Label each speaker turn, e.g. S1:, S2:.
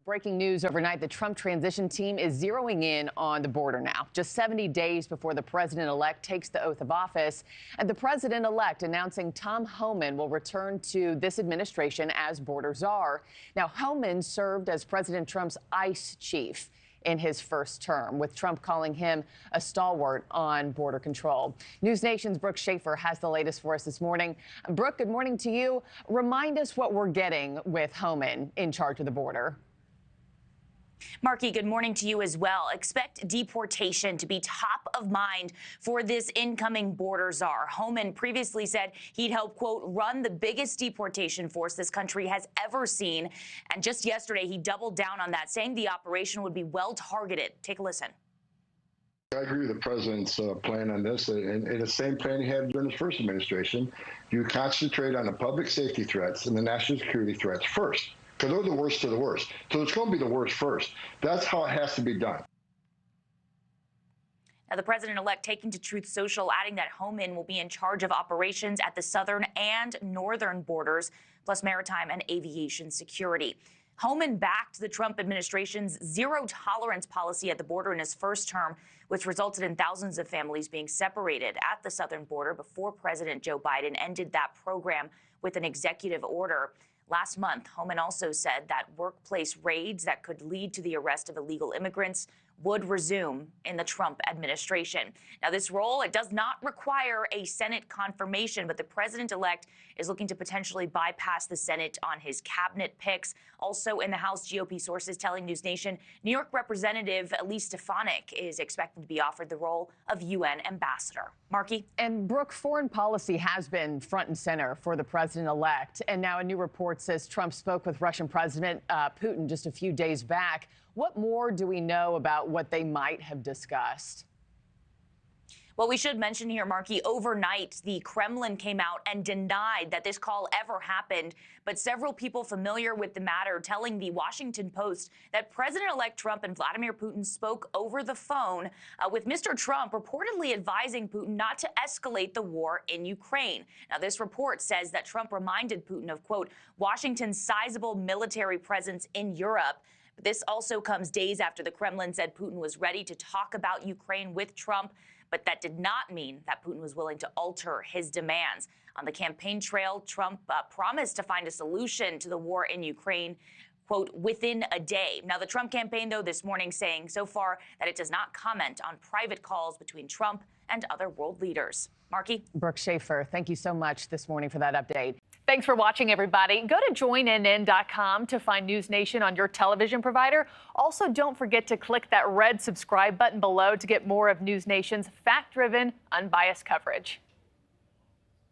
S1: Breaking news overnight, the Trump transition team is zeroing in on the border now, just 70 days before the president-elect takes the oath of office. And the president-elect announcing Tom Homan will return to this administration as border czar. Now, Homan served as President Trump's ICE chief in his first term, with Trump calling him a stalwart on border control. NewsNation's Brooke Schaefer has the latest for us this morning. Brooke, good morning to you. Remind us what we're getting with Homan in charge of the border.
S2: Markie, good morning to you as well. Expect deportation to be top of mind for this incoming border czar. Homan previously said he'd help, quote, run the biggest deportation force this country has ever seen. And just yesterday, he doubled down on that, saying the operation would be well targeted. Take a listen.
S3: I agree with the president's plan on this, and the same plan he had during his first administration. You concentrate on the public safety threats and the national security threats first, because they're the worst of the worst. So it's going to be the worst first. That's how it has to be done.
S2: Now, the president-elect taking to Truth Social, adding that Homan will be in charge of operations at the southern and northern borders, plus maritime and aviation security. Homan backed the Trump administration's zero-tolerance policy at the border in his first term, which resulted in thousands of families being separated at the southern border before President Joe Biden ended that program with an executive order. Last month, Homan also said that workplace raids that could lead to the arrest of illegal immigrants would resume in the Trump administration. Now, this role, it does not require a Senate confirmation, but the president-elect is looking to potentially bypass the Senate on his cabinet picks. Also in the House, GOP sources telling NewsNation, New York Representative Elise Stefanik is expected to be offered the role of UN ambassador. Markie?
S1: And Brooke, foreign policy has been front and center for the president-elect. And now a new report says Trump spoke with Russian President Putin just a few days back. What more do we know about what they might have discussed?
S2: Well, we should mention here, Markie, overnight, the Kremlin came out and denied that this call ever happened. But several people familiar with the matter telling the Washington Post that President-elect Trump and Vladimir Putin spoke over the phone, with Mr. Trump reportedly advising Putin not to escalate the war in Ukraine. Now, this report says that Trump reminded Putin of, quote, Washington's sizable military presence in Europe. But this also comes days after the Kremlin said Putin was ready to talk about Ukraine with Trump, but that did not mean that Putin was willing to alter his demands. On the campaign trail, Trump promised to find a solution to the war in Ukraine, quote, within a day. Now, the Trump campaign, though, this morning saying so far that it does not comment on private calls between Trump and other world leaders. Markie?
S1: Brooke Schaefer, thank you so much this morning for that update. Thanks for watching, everybody. Go to joinnn.com to find NewsNation on your television provider. Also, don't forget to click that red subscribe button below to get more of NewsNation's fact-driven, unbiased coverage.